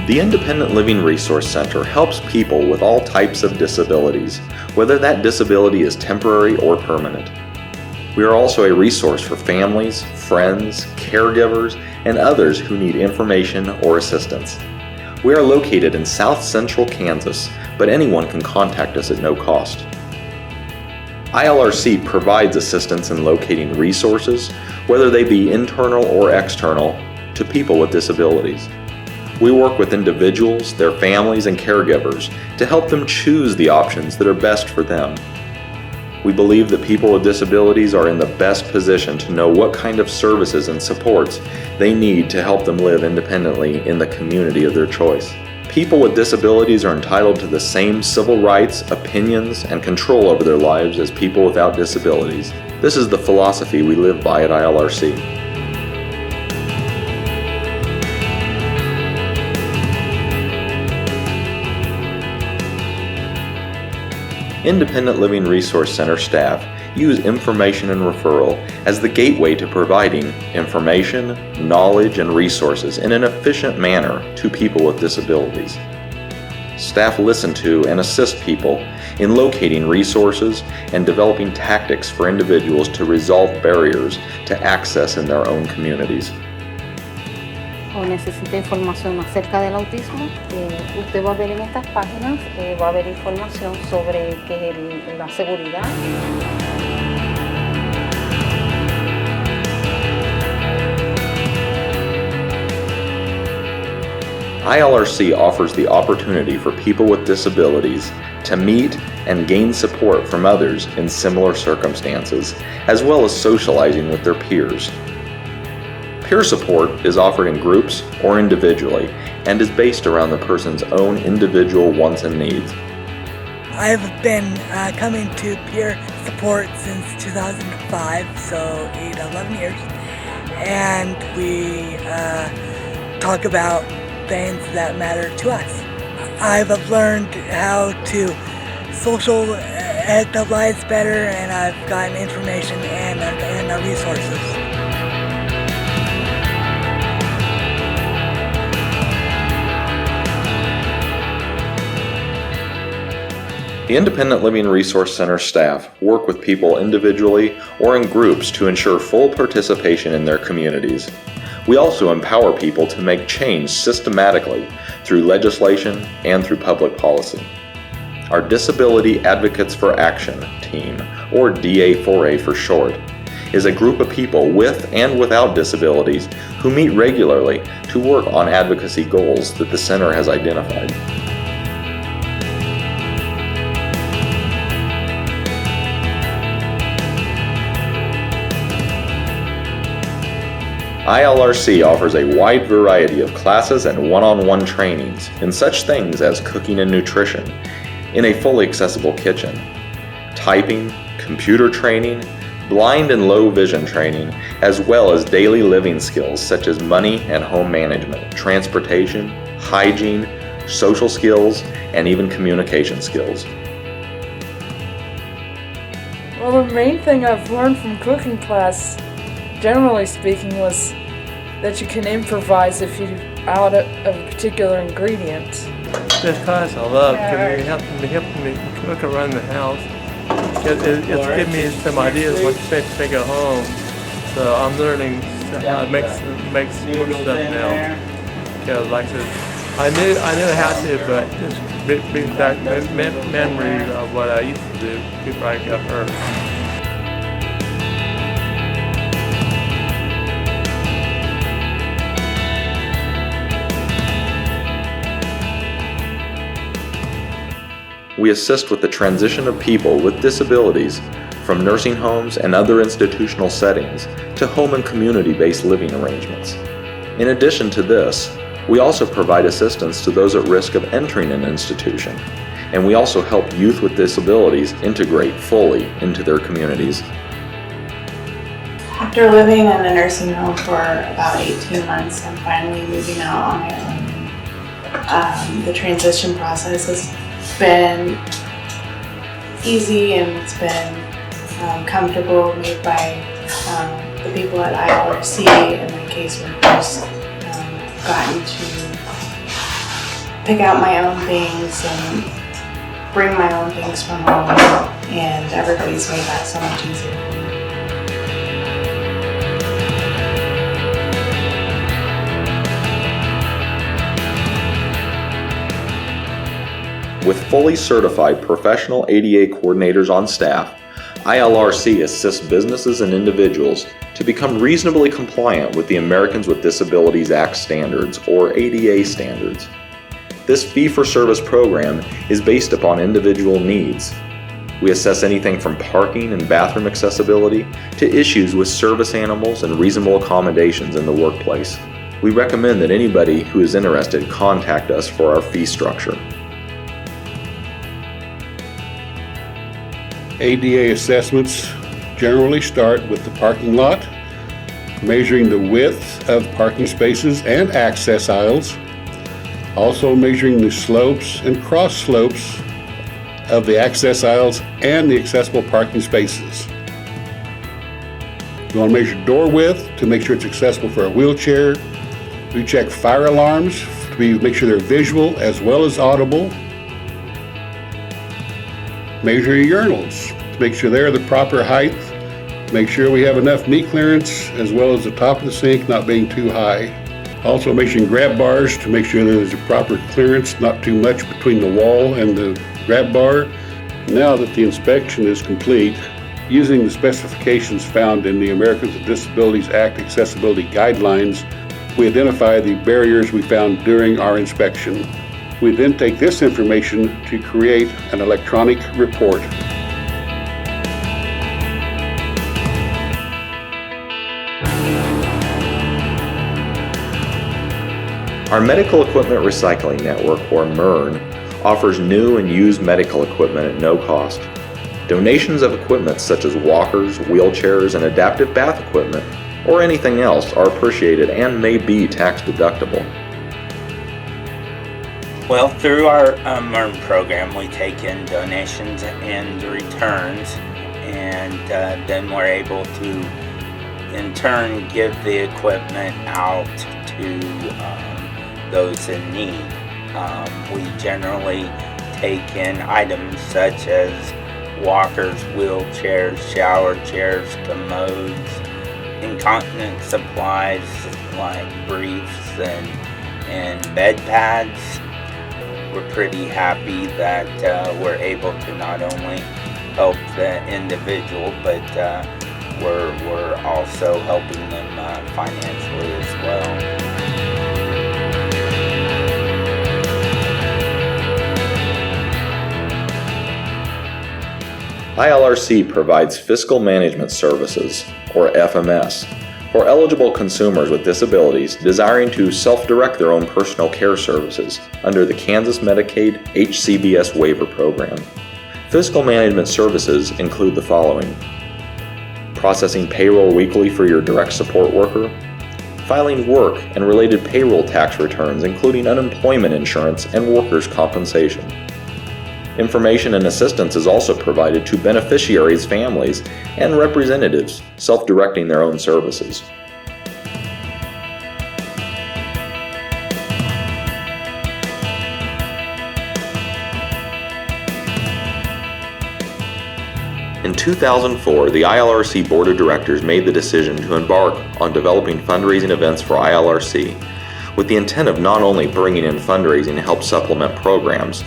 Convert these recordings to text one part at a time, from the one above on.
The Independent Living Resource Center helps people with all types of disabilities, whether that disability is temporary or permanent. We are also a resource for families, friends, caregivers, and others who need information or assistance. We are located in South Central Kansas, but anyone can contact us at no cost. ILRC provides assistance in locating resources, whether they be internal or external, to people with disabilities. We work with individuals, their families, and caregivers to help them choose the options that are best for them. We believe that people with disabilities are in the best position to know what kind of services and supports they need to help them live independently in the community of their choice. People with disabilities are entitled to the same civil rights, opinions, and control over their lives as people without disabilities. This is the philosophy we live by at ILRC. Independent Living Resource Center staff use information and referral as the gateway to providing information, knowledge, and resources in an efficient manner to people with disabilities. Staff listen to and assist people in locating resources and developing tactics for individuals to resolve barriers to access in their own communities. O necesita información acerca del autismo, usted va a ver en estas páginas, va a haber información sobre qué es la seguridad. ILRC offers the opportunity for people with disabilities to meet and gain support from others in similar circumstances, as well as socializing with their peers. Peer support is offered in groups or individually and is based around the person's own individual wants and needs. I've been coming to peer support since 2005, so 11 years, and we talk about things that matter to us. I've learned how to socialize better, and I've gotten information and resources. The Independent Living Resource Center staff work with people individually or in groups to ensure full participation in their communities. We also empower people to make change systematically through legislation and through public policy. Our Disability Advocates for Action team, or DA4A for short, is a group of people with and without disabilities who meet regularly to work on advocacy goals that the center has identified. ILRC offers a wide variety of classes and one-on-one trainings in such things as cooking and nutrition, in a fully accessible kitchen, typing, computer training, blind and low vision training, as well as daily living skills such as money and home management, transportation, hygiene, social skills, and even communication skills. Well, the main thing I've learned from cooking class, generally speaking, was that you can improvise if you're out of a particular ingredient. This class I love because it helped me cook around the house. It's given me some ideas what to take at home. So I'm learning how to make more stuff now. Because like I knew how to, but just bring back memories of what I used to do before I got hurt. We assist with the transition of people with disabilities from nursing homes and other institutional settings to home and community-based living arrangements. In addition to this, we also provide assistance to those at risk of entering an institution, and we also help youth with disabilities integrate fully into their communities. After living in a nursing home for about 18 months, I'm finally moving out on my own. The transition process has been easy and it's been comfortable, made by the people at ILRC and my caseworkers. Gotten to pick out my own things and bring my own things from home, and everybody's made that so much easier. With fully certified professional ADA coordinators on staff, ILRC assists businesses and individuals to become reasonably compliant with the Americans with Disabilities Act standards, or ADA standards. This fee-for-service program is based upon individual needs. We assess anything from parking and bathroom accessibility to issues with service animals and reasonable accommodations in the workplace. We recommend that anybody who is interested contact us for our fee structure. ADA assessments generally start with the parking lot, measuring the width of parking spaces and access aisles, also measuring the slopes and cross slopes of the access aisles and the accessible parking spaces. You want to measure door width to make sure it's accessible for a wheelchair. We check fire alarms to make sure they're visual as well as audible. Measure your urinals to make sure they're the proper height. Make sure we have enough knee clearance as well as the top of the sink not being too high. Also measuring grab bars to make sure there's a proper clearance, not too much between the wall and the grab bar. Now that the inspection is complete, using the specifications found in the Americans with Disabilities Act accessibility guidelines, we identify the barriers we found during our inspection. We then take this information to create an electronic report. Our Medical Equipment Recycling Network, or MERN, offers new and used medical equipment at no cost. Donations of equipment such as walkers, wheelchairs, and adaptive bath equipment, or anything else, are appreciated and may be tax deductible. Well, through our MERN program, we take in donations and returns, and then we're able to, in turn, give the equipment out to those in need. We generally take in items such as walkers, wheelchairs, shower chairs, commodes, incontinence supplies like briefs and bed pads. We're pretty happy that we're able to not only help the individual, but we're also helping them financially as well. ILRC provides fiscal management services, or FMS, for eligible consumers with disabilities desiring to self-direct their own personal care services under the Kansas Medicaid HCBS waiver program. Fiscal management services include the following: processing payroll weekly for your direct support worker, filing work and related payroll tax returns including unemployment insurance and workers' compensation. Information and assistance is also provided to beneficiaries' families and representatives self-directing their own services. In 2004, the ILRC Board of Directors made the decision to embark on developing fundraising events for ILRC with the intent of not only bringing in fundraising to help supplement programs,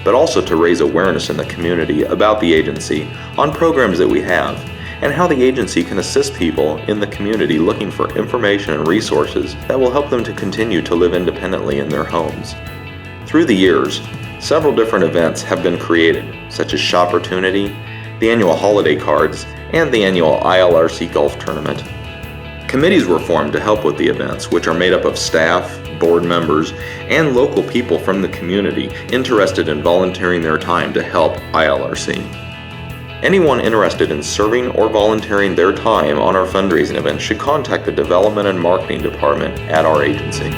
but also to raise awareness in the community about the agency on programs that we have and how the agency can assist people in the community looking for information and resources that will help them to continue to live independently in their homes. Through the years, several different events have been created, such as Shopportunity, the annual holiday cards, and the annual ILRC golf tournament. Committees were formed to help with the events, which are made up of staff, board members, and local people from the community interested in volunteering their time to help ILRC. Anyone interested in serving or volunteering their time on our fundraising event should contact the Development and Marketing Department at our agency.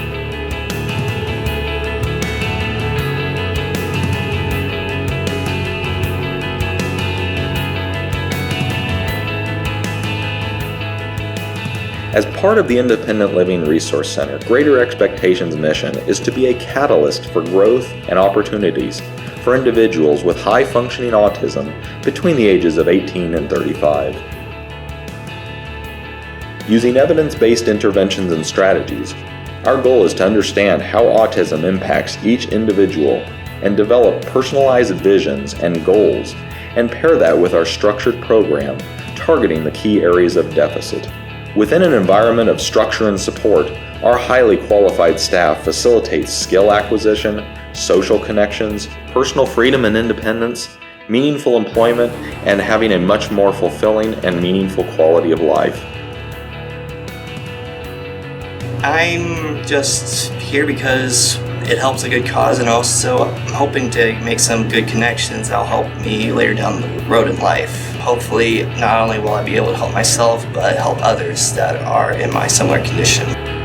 As part of the Independent Living Resource Center, Greater Expectations' mission is to be a catalyst for growth and opportunities for individuals with high-functioning autism between the ages of 18 and 35. Using evidence-based interventions and strategies, our goal is to understand how autism impacts each individual and develop personalized visions and goals, and pair that with our structured program targeting the key areas of deficit. Within an environment of structure and support, our highly qualified staff facilitates skill acquisition, social connections, personal freedom and independence, meaningful employment, and having a much more fulfilling and meaningful quality of life. I'm just here because it helps a good cause, and also I'm hoping to make some good connections that'll help me later down the road in life. Hopefully, not only will I be able to help myself, but help others that are in my similar condition.